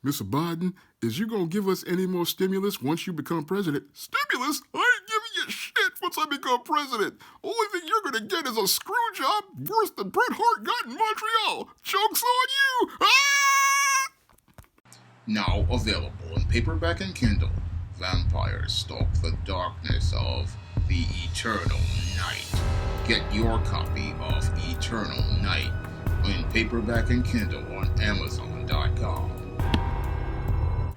Mr. Biden, is you gonna give us any more stimulus once you become president? Stimulus? I ain't giving you shit once I become president. Only thing you're gonna get is a screw job worse than Bret Hart got in Montreal. Joke's on you! Ah! Now available in paperback and Kindle, Vampires Stalk the Darkness of the Eternal Night. Get your copy of Eternal Night in paperback and Kindle on Amazon.com.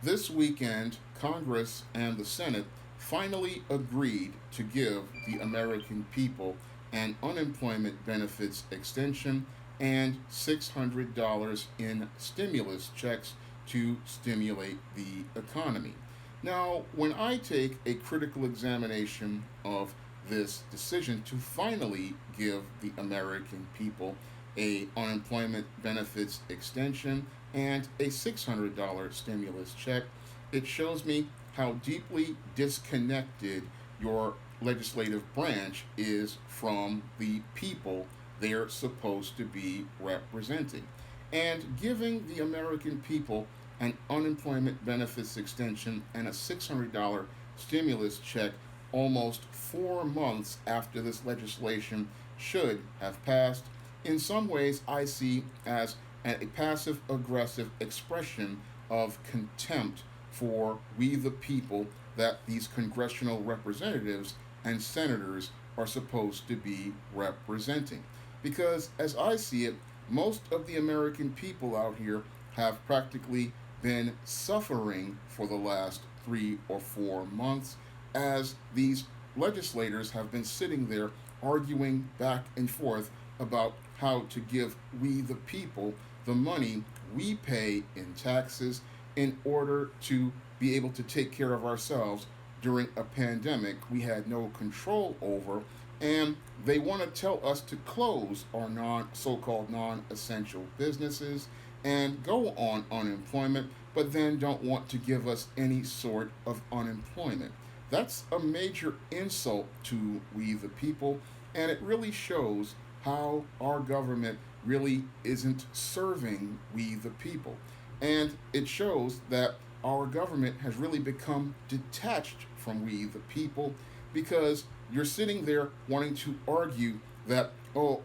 This weekend, Congress and the Senate finally agreed to give the American people an unemployment benefits extension and $600 in stimulus checks to stimulate the economy. Now, when I take a critical examination of this decision to finally give the American people a unemployment benefits extension and a $600 stimulus check, it shows me how deeply disconnected your legislative branch is from the people they're supposed to be representing. And giving the American people an unemployment benefits extension and a $600 stimulus check almost 4 months after this legislation should have passed, in some ways I see as a passive aggressive expression of contempt for we the people that these congressional representatives and senators are supposed to be representing. Because as I see it, most of the American people out here have practically been suffering for the last 3 or 4 months as these legislators have been sitting there arguing back and forth about how to give we the people the money we pay in taxes in order to be able to take care of ourselves during a pandemic we had no control over, and they want to tell us to close our so-called non-essential businesses and go on unemployment, but then don't want to give us any sort of unemployment. That's a major insult to we the people, and it really shows how our government really isn't serving we the people. And it shows that our government has really become detached from we the people, because you're sitting there wanting to argue that, oh,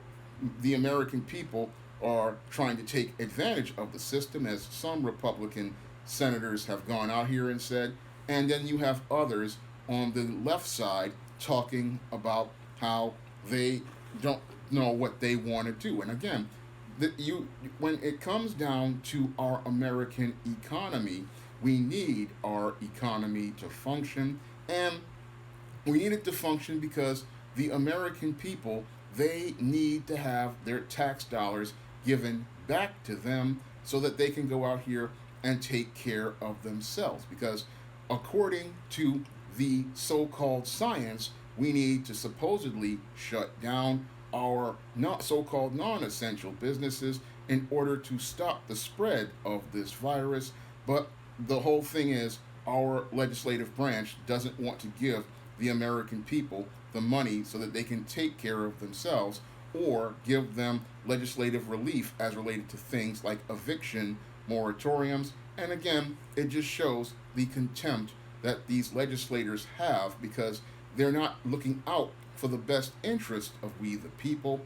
the American people are trying to take advantage of the system, as some Republican senators have gone out here and said, and then you have others on the left side talking about how they don't know what they want to do. And again, when it comes down to our American economy, we need our economy to function, and we need it to function because the American people, they need to have their tax dollars given back to them so that they can go out here and take care of themselves. Because according to the so-called science, we need to supposedly shut down our so-called non-essential businesses in order to stop the spread of this virus. But the whole thing is, our legislative branch doesn't want to give the American people the money so that they can take care of themselves, or give them legislative relief as related to things like eviction moratoriums. And again, it just shows the contempt that these legislators have, because they're not looking out for the best interest of we the people.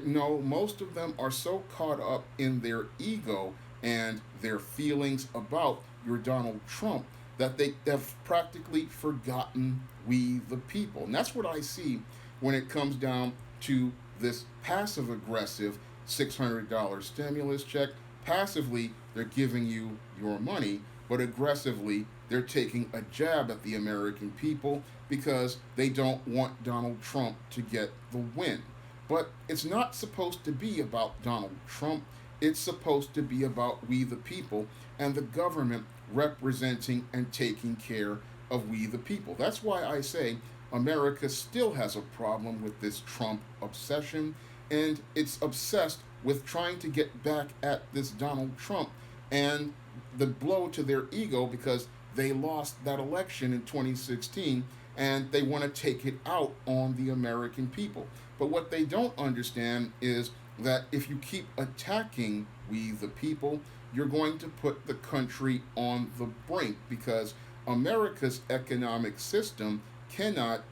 No, most of them are so caught up in their ego and their feelings about your Donald Trump that they have practically forgotten we the people. And that's what I see when it comes down to this passive aggressive $600 stimulus check. Passively, they're giving you your money, but aggressively, they're taking a jab at the American people because they don't want Donald Trump to get the win. But it's not supposed to be about Donald Trump. It's supposed to be about we the people and the government representing and taking care of we the people. That's why I say America still has a problem with this Trump obsession, and it's obsessed with trying to get back at this Donald Trump and the blow to their ego, because they lost that election in 2016 and they want to take it out on the American people. But what they don't understand is that if you keep attacking we the people, you're going to put the country on the brink, because America's economic system cannot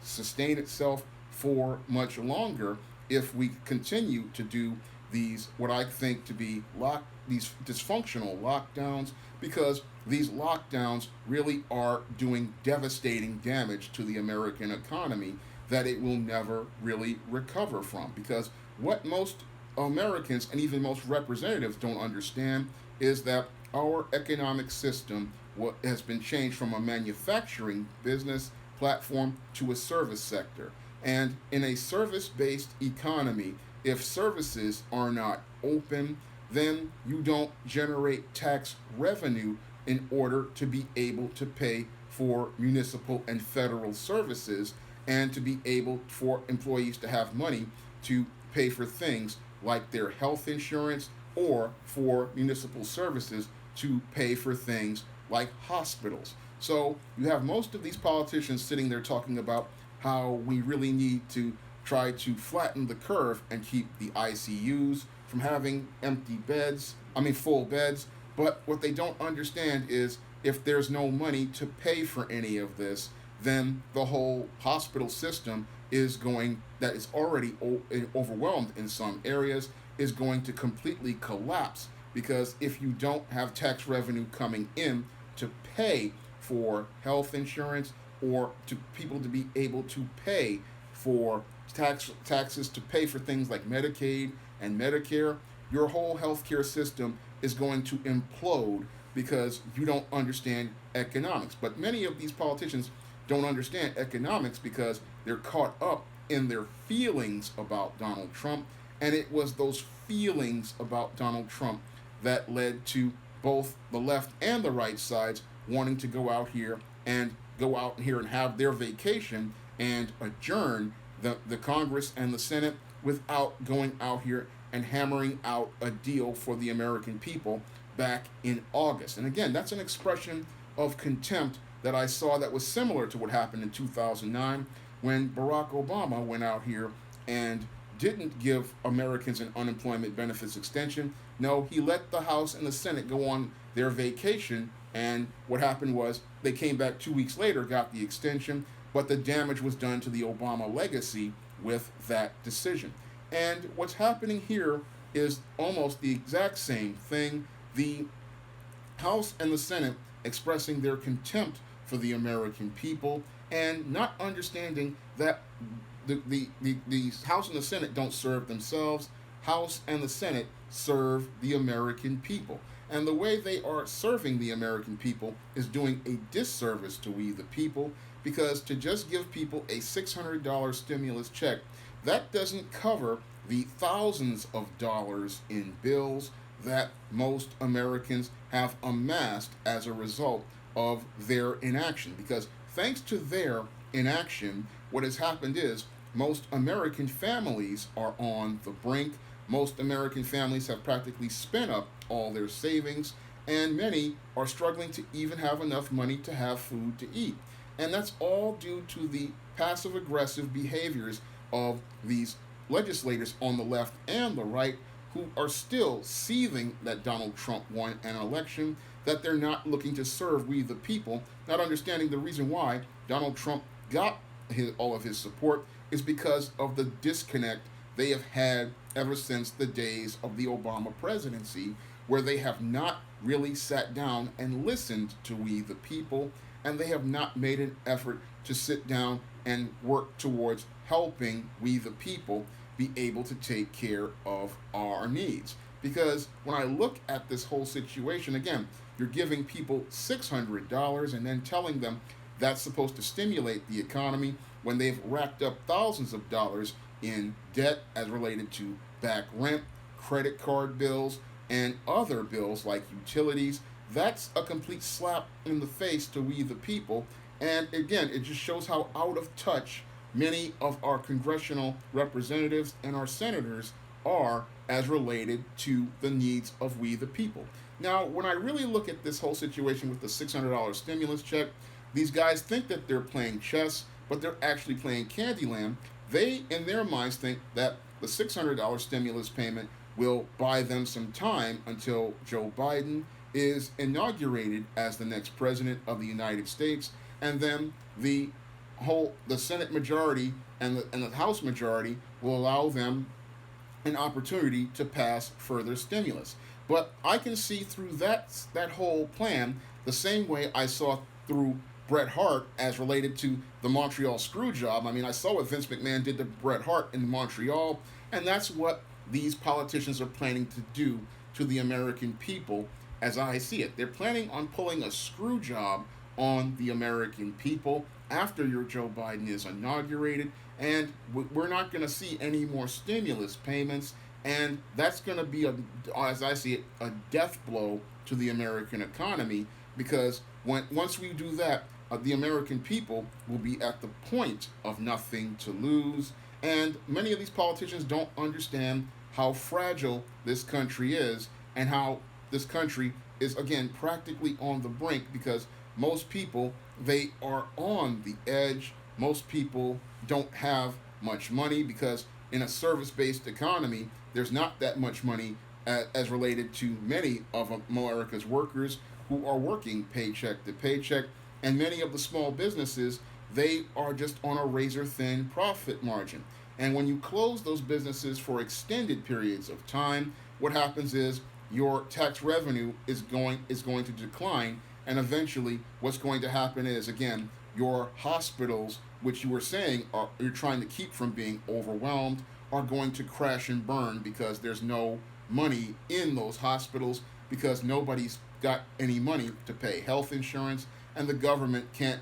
sustain itself for much longer if we continue to do these, what I think to be these dysfunctional lockdowns, because these lockdowns really are doing devastating damage to the American economy that it will never really recover from. Because what most Americans and even most representatives don't understand is that our economic system has been changed from a manufacturing business platform to a service sector. And in a service based economy, if services are not open, then you don't generate tax revenue in order to be able to pay for municipal and federal services, and to be able for employees to have money to pay for things like their health insurance, or for municipal services to pay for things like hospitals. So you have most of these politicians sitting there talking about how we really need to try to flatten the curve and keep the ICUs from having full beds. But what they don't understand is, if there's no money to pay for any of this, then the whole hospital system that is already overwhelmed in some areas, is going to completely collapse. Because if you don't have tax revenue coming in to pay for health insurance, or to people to be able to pay for taxes to pay for things like Medicaid and Medicare, your whole healthcare system is going to implode, because you don't understand economics. But many of these politicians don't understand economics because they're caught up in their feelings about Donald Trump. And it was those feelings about Donald Trump that led to both the left and the right sides wanting to go out here and have their vacation and adjourn the Congress and the Senate without going out here and hammering out a deal for the American people back in August. And again, that's an expression of contempt that I saw that was similar to what happened in 2009, when Barack Obama went out here and didn't give Americans an unemployment benefits extension. No, he let the House and the Senate go on their vacation, and what happened was they came back 2 weeks later, got the extension, but the damage was done to the Obama legacy with that decision. And what's happening here is almost the exact same thing. The House and the Senate expressing their contempt for the American people, and not understanding that the House and the Senate don't serve themselves. House and the Senate serve the American people. And the way they are serving the American people is doing a disservice to we the people, because to just give people a $600 stimulus check, that doesn't cover the thousands of dollars in bills that most Americans have amassed as a result of their inaction. Because thanks to their inaction, what has happened is most American families are on the brink. Most American families have practically spent up all their savings, and many are struggling to even have enough money to have food to eat. And that's all due to the passive-aggressive behaviors of these legislators on the left and the right, who are still seething that Donald Trump won an election, that they're not looking to serve we the people, not understanding the reason why Donald Trump got all of his support is because of the disconnect they have had ever since the days of the Obama presidency, where they have not really sat down and listened to we the people, and they have not made an effort to sit down and work towards helping we the people be able to take care of our needs. Because when I look at this whole situation, again, you're giving people $600 and then telling them that's supposed to stimulate the economy, when they've racked up thousands of dollars in debt as related to back rent, credit card bills, and other bills like utilities. That's a complete slap in the face to we the people. And again, it just shows how out of touch many of our congressional representatives and our senators are as related to the needs of we the people. Now, when I really look at this whole situation with the $600 stimulus check, these guys think that they're playing chess, but they're actually playing Candyland. They, in their minds, think that the $600 stimulus payment will buy them some time until Joe Biden is inaugurated as the next president of the United States, and then the Senate majority and the House majority will allow them an opportunity to pass further stimulus. But I can see through that whole plan the same way I saw through Bret Hart as related to the Montreal Screwjob. I mean, I saw what Vince McMahon did to Bret Hart in Montreal, and that's what these politicians are planning to do to the American people as I see it. They're planning on pulling a screw job on the American people after your Joe Biden is inaugurated, and we're not going to see any more stimulus payments, and that's going to be, as I see it, a death blow to the American economy, because once we do that, the American people will be at the point of nothing to lose, and many of these politicians don't understand how fragile this country is and how this country is, again, practically on the brink, because most people, they are on the edge. Most people don't have much money because in a service-based economy, there's not that much money as related to many of America's workers who are working paycheck to paycheck, and many of the small businesses, they are just on a razor-thin profit margin. And when you close those businesses for extended periods of time, what happens is your tax revenue is going to decline, and eventually what's going to happen is, again, your hospitals, which you were saying you're trying to keep from being overwhelmed, are going to crash and burn because there's no money in those hospitals, because nobody's got any money to pay health insurance, and the government can't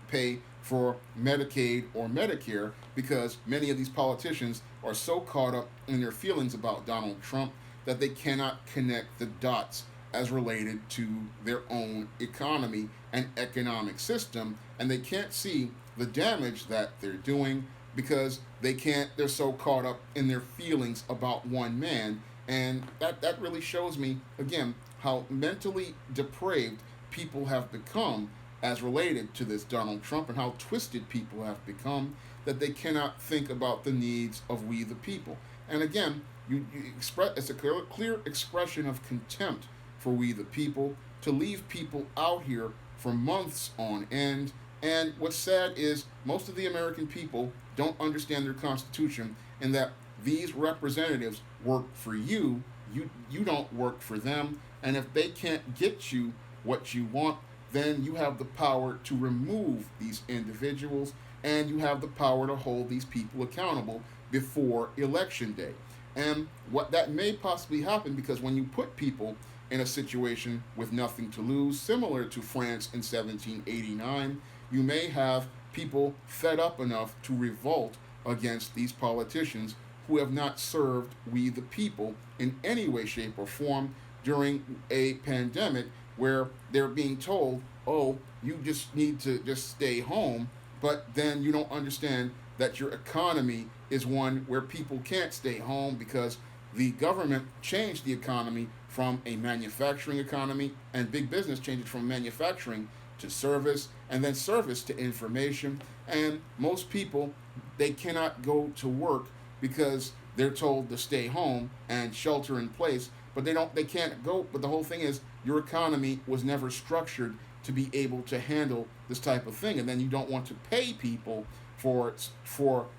pay for Medicaid or Medicare, because many of these politicians are so caught up in their feelings about Donald Trump that they cannot connect the dots as related to their own economy and economic system, and they can't see the damage that they're doing because they're so caught up in their feelings about one man. And that really shows me, again, how mentally depraved people have become as related to this Donald Trump, and how twisted people have become, that they cannot think about the needs of we the people. And again, you express, it's a clear expression of contempt for we the people to leave people out here for months on end. And what's sad is most of the American people don't understand their Constitution, and that these representatives work for you. You don't work for them. And if they can't get you what you want, then you have the power to remove these individuals, and you have the power to hold these people accountable before Election Day. And what that may possibly happen, because when you put people in a situation with nothing to lose, similar to France in 1789, you may have people fed up enough to revolt against these politicians who have not served we the people in any way, shape, or form during a pandemic where they're being told, oh, you just need to just stay home, but then you don't understand that your economy is one where people can't stay home because the government changed the economy from a manufacturing economy, and big business changed it from manufacturing to service, and then service to information. And most people, they cannot go to work because they're told to stay home and shelter in place, but they can't go. But the whole thing is, your economy was never structured to be able to handle this type of thing. And then you don't want to pay people for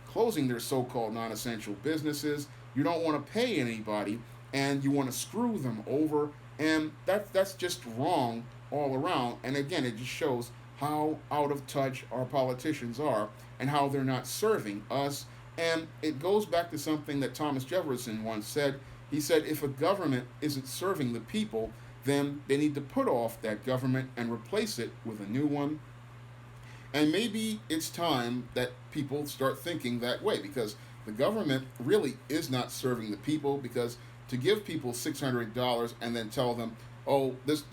closing their so-called non-essential businesses. You don't want to pay anybody, and you want to screw them over. And that's just wrong all around. And again, it just shows how out of touch our politicians are and how they're not serving us. And it goes back to something that Thomas Jefferson once said. He said, if a government isn't serving the people, then they need to put off that government and replace it with a new one. And maybe it's time that people start thinking that way, because the government really is not serving the people, because to give people $600 and then tell them, oh, this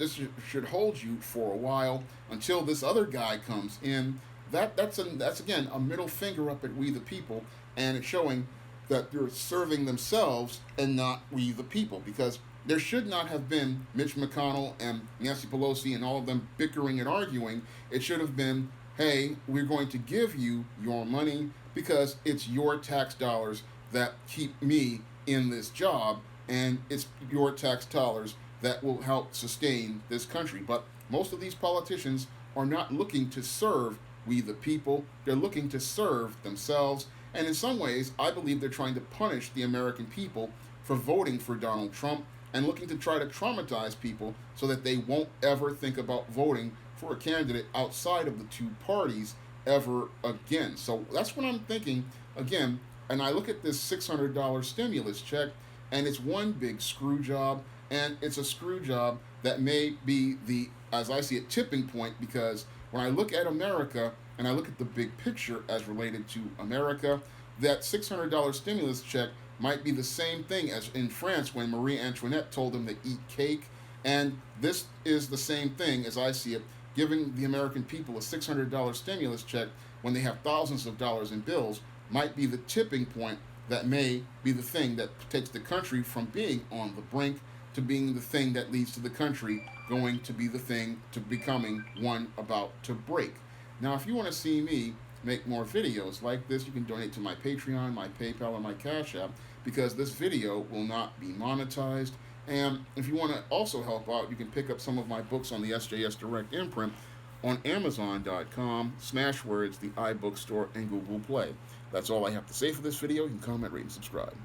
should hold you for a while until this other guy comes in, that's again a middle finger up at we the people, and it's showing that they're serving themselves and not we the people, because there should not have been Mitch McConnell and Nancy Pelosi and all of them bickering and arguing. It should have been, hey, we're going to give you your money because it's your tax dollars that keep me in this job, and it's your tax dollars that will help sustain this country. But most of these politicians are not looking to serve we the people. They're looking to serve themselves. And in some ways, I believe they're trying to punish the American people for voting for Donald Trump and looking to try to traumatize people so that they won't ever think about voting for a candidate outside of the two parties ever again. So that's what I'm thinking again. And I look at this $600 stimulus check, and it's one big screw job, and it's a screw job that may be the, as I see it, tipping point, because when I look at America and I look at the big picture as related to America, that $600 stimulus check might be the same thing as in France when Marie Antoinette told them to eat cake. And this is the same thing, as I see it, giving the American people a $600 stimulus check when they have thousands of dollars in bills might be the tipping point that may be the thing that takes the country from being on the brink to being the thing that leads to the country going to be the thing to becoming one about to break. Now, if you want to see me make more videos like this, you can donate to my Patreon, my PayPal, or my Cash App, because this video will not be monetized. And if you want to also help out, you can pick up some of my books on the SJS Direct imprint on Amazon.com, Smashwords, the iBookstore, and Google Play. That's all I have to say for this video. You can comment, rate, and subscribe.